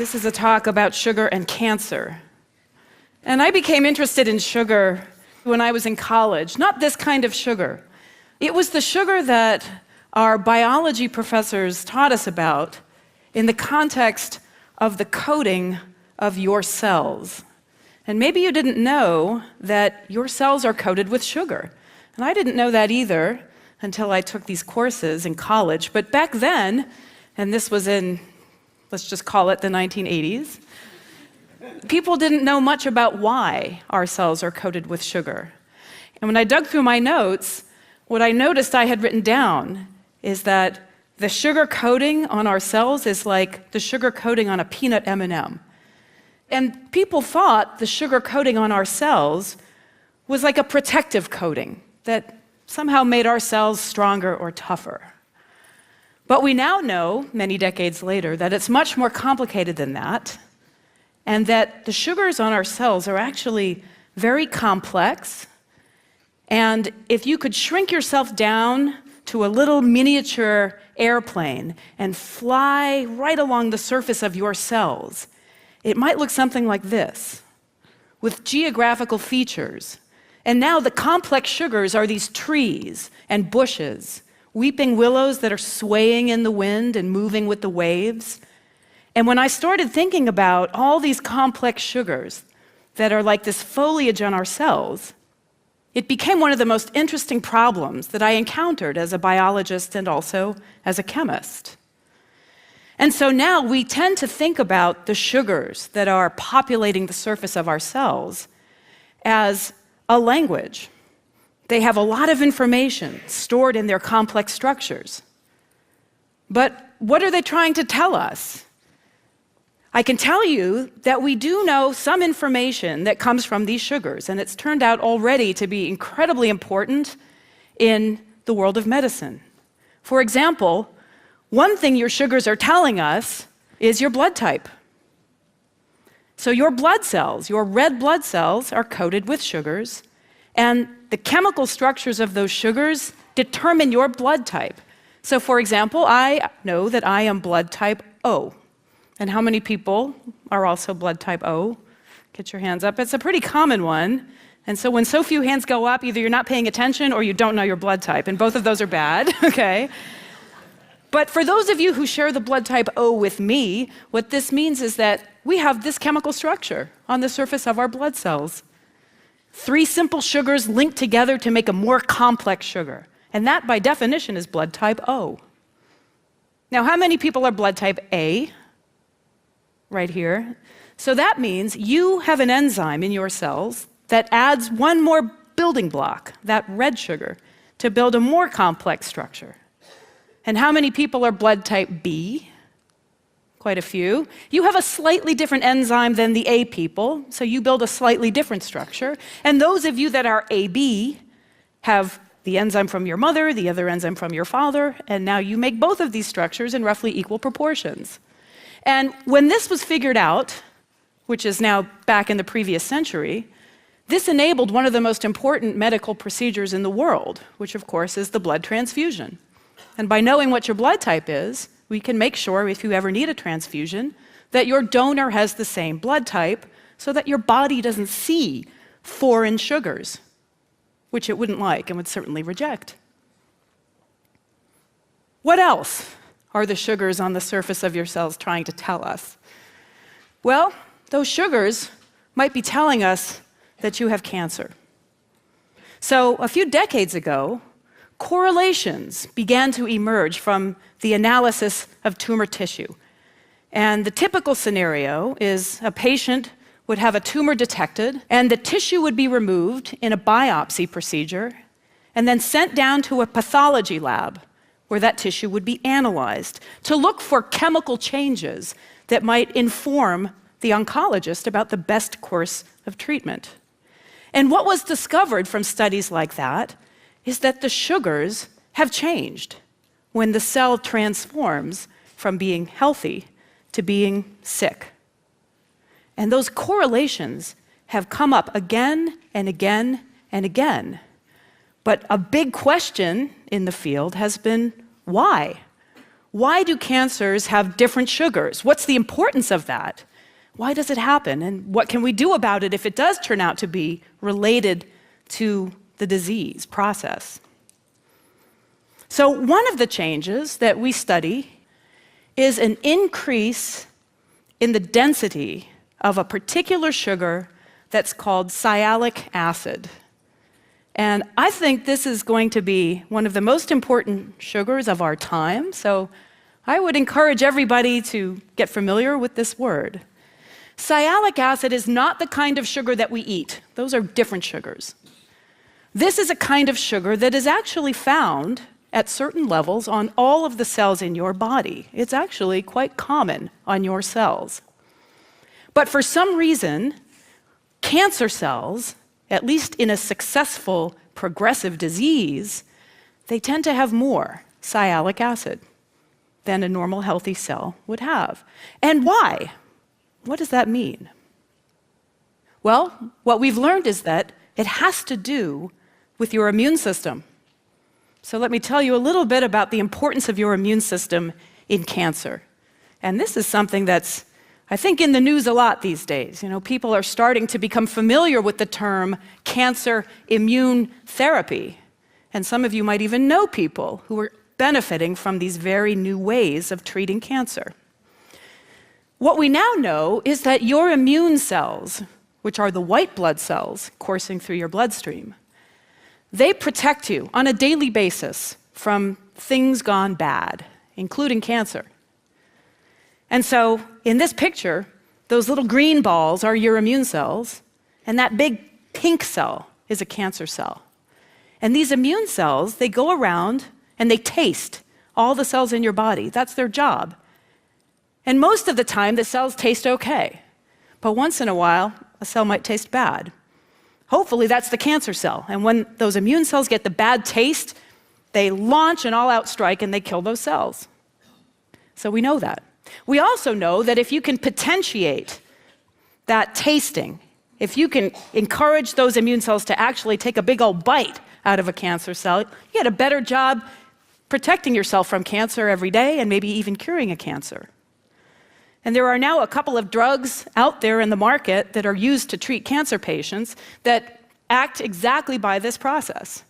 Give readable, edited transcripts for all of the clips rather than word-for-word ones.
This is a talk about sugar and cancer. And I became interested in sugar when I was in college. Not this kind of sugar. It was the sugar that our biology professors taught us about in the context of the coating of your cells. And maybe you didn't know that your cells are coated with sugar. And I didn't know that either until I took these courses in college. But back then, and this was in, let's just call it the 1980s, people didn't know much about why our cells are coated with sugar. And when I dug through my notes, what I noticed I had written down is that the sugar coating on our cells is like the sugar coating on a peanut M&M. And people thought the sugar coating on our cells was like a protective coating that somehow made our cells stronger or tougher. But we now know, many decades later, that it's much more complicated than that, and that the sugars on our cells are actually very complex. And if you could shrink yourself down to a little miniature airplane and fly right along the surface of your cells, it might look something like this, with geographical features. And now the complex sugars are these trees and bushes, weeping willows that are swaying in the wind and moving with the waves. And when I started thinking about all these complex sugars that are like this foliage on our cells, it became one of the most interesting problems that I encountered as a biologist and also as a chemist. And so now we tend to think about the sugars that are populating the surface of our cells as a language. They have a lot of information stored in their complex structures. But what are they trying to tell us? I can tell you that we do know some information that comes from these sugars, and it's turned out already to be incredibly important in the world of medicine. For example, one thing your sugars are telling us is your blood type. So your blood cells, your red blood cells, are coated with sugars, and the chemical structures of those sugars determine your blood type. So for example, I know that I am blood type O. And how many people are also blood type O? Get your hands up. It's a pretty common one. And so when so few hands go up, either you're not paying attention or you don't know your blood type, and both of those are bad, okay? But for those of you who share the blood type O with me, what this means is that we have this chemical structure on the surface of our blood cells. 3 simple sugars linked together to make a more complex sugar. And that, by definition, is blood type O. Now, how many people are blood type A? Right here. So that means you have an enzyme in your cells that adds one more building block, that red sugar, to build a more complex structure. And how many people are blood type B? Quite a few. You have a slightly different enzyme than the A people, so you build a slightly different structure. And those of you that are AB have the enzyme from your mother, the other enzyme from your father, and now you make both of these structures in roughly equal proportions. And when this was figured out, which is now back in the previous century, this enabled one of the most important medical procedures in the world, which of course is the blood transfusion. And by knowing what your blood type is, we can make sure, if you ever need a transfusion, that your donor has the same blood type so that your body doesn't see foreign sugars, which it wouldn't like and would certainly reject. What else are the sugars on the surface of your cells trying to tell us? Well, those sugars might be telling us that you have cancer. So a few decades ago, correlations began to emerge from the analysis of tumor tissue. And the typical scenario is a patient would have a tumor detected, and the tissue would be removed in a biopsy procedure, and then sent down to a pathology lab where that tissue would be analyzed to look for chemical changes that might inform the oncologist about the best course of treatment. And what was discovered from studies like that is that the sugars have changed when the cell transforms from being healthy to being sick. And those correlations have come up again and again and again. But a big question in the field has been why? Why do cancers have different sugars? What's the importance of that? Why does it happen? And what can we do about it if it does turn out to be related to the disease process? So one of the changes that we study is an increase in the density of a particular sugar that's called sialic acid. And I think this is going to be one of the most important sugars of our time, so I would encourage everybody to get familiar with this word. Sialic acid is not the kind of sugar that we eat. Those are different sugars. This is a kind of sugar that is actually found at certain levels on all of the cells in your body. It's actually quite common on your cells. But for some reason, cancer cells, at least in a successful progressive disease, they tend to have more sialic acid than a normal healthy cell would have. And why? What does that mean? Well, what we've learned is that it has to do with your immune system. So let me tell you a little bit about the importance of your immune system in cancer. And this is something that's, I think, in the news a lot these days. People are starting to become familiar with the term cancer immune therapy. And some of you might even know people who are benefiting from these very new ways of treating cancer. What we now know is that your immune cells, which are the white blood cells coursing through your bloodstream, they protect you on a daily basis from things gone bad, including cancer. And so, in this picture, those little green balls are your immune cells, and that big pink cell is a cancer cell. And these immune cells, they go around and they taste all the cells in your body. That's their job. And most of the time, the cells taste okay. But once in a while, a cell might taste bad. Hopefully, that's the cancer cell. And when those immune cells get the bad taste, they launch an all-out strike and they kill those cells. So we know that. We also know that if you can potentiate that tasting, if you can encourage those immune cells to actually take a big old bite out of a cancer cell, you get a better job protecting yourself from cancer every day and maybe even curing a cancer. And there are now a couple of drugs out there in the market that are used to treat cancer patients that act exactly by this process.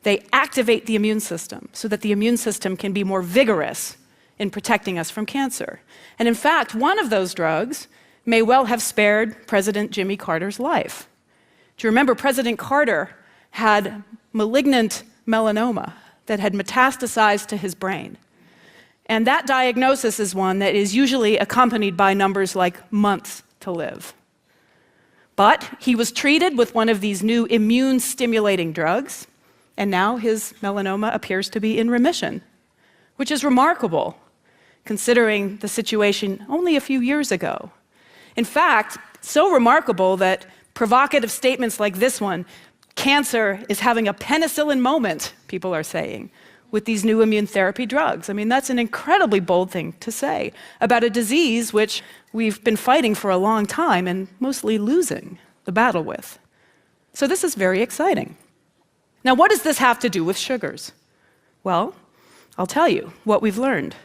They activate the immune system so that the immune system can be more vigorous in protecting us from cancer. And in fact, one of those drugs may well have spared President Jimmy Carter's life. Do you remember President Carter had malignant melanoma that had metastasized to his brain? And that diagnosis is one that is usually accompanied by numbers like months to live. But he was treated with one of these new immune-stimulating drugs, and now his melanoma appears to be in remission, which is remarkable, considering the situation only a few years ago. In fact, so remarkable that provocative statements like this one, cancer is having a penicillin moment, people are saying, with these new immune therapy drugs. I mean, that's an incredibly bold thing to say about a disease which we've been fighting for a long time and mostly losing the battle with. So this is very exciting. Now, what does this have to do with sugars? Well, I'll tell you what we've learned.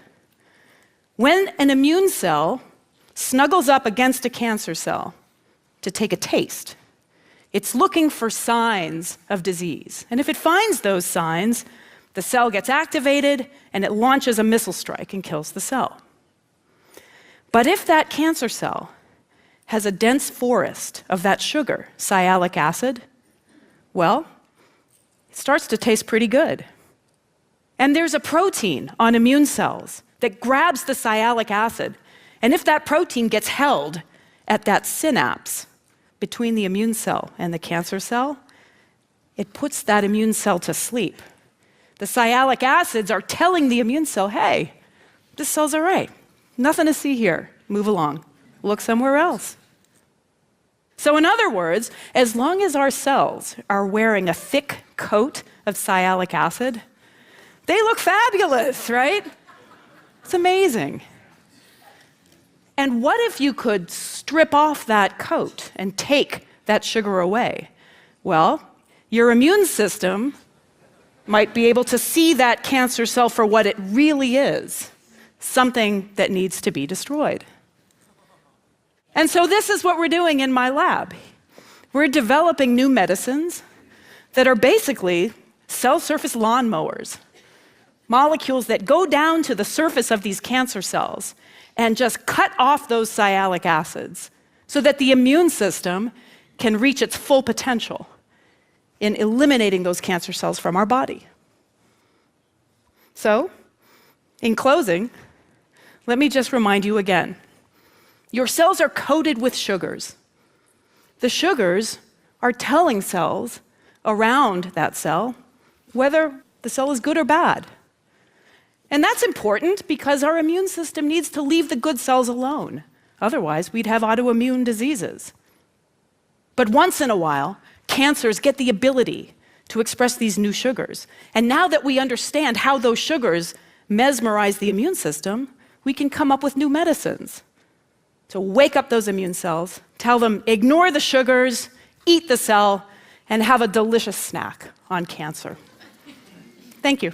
When an immune cell snuggles up against a cancer cell to take a taste, it's looking for signs of disease. And if it finds those signs, the cell gets activated and it launches a missile strike and kills the cell. But if that cancer cell has a dense forest of that sugar, sialic acid, well, it starts to taste pretty good. And there's a protein on immune cells that grabs the sialic acid. And if that protein gets held at that synapse between the immune cell and the cancer cell, it puts that immune cell to sleep. The sialic acids are telling the immune cell, hey, this cell's all right. Nothing to see here. Move along. Look somewhere else. So in other words, as long as our cells are wearing a thick coat of sialic acid, they look fabulous, right? It's amazing. And what if you could strip off that coat and take that sugar away? Well, your immune system might be able to see that cancer cell for what it really is. something that needs to be destroyed. And so this is what we're doing in my lab. We're developing new medicines that are basically cell surface lawnmowers, molecules that go down to the surface of these cancer cells and just cut off those sialic acids so that the immune system can reach its full potential in eliminating those cancer cells from our body. So, in closing, let me just remind you again. Your cells are coated with sugars. The sugars are telling cells around that cell whether the cell is good or bad. And that's important because our immune system needs to leave the good cells alone. Otherwise, we'd have autoimmune diseases. But once in a while, cancers get the ability to express these new sugars. And now that we understand how those sugars mesmerize the immune system, we can come up with new medicines to wake up those immune cells, tell them, ignore the sugars, eat the cell, and have a delicious snack on cancer. Thank you.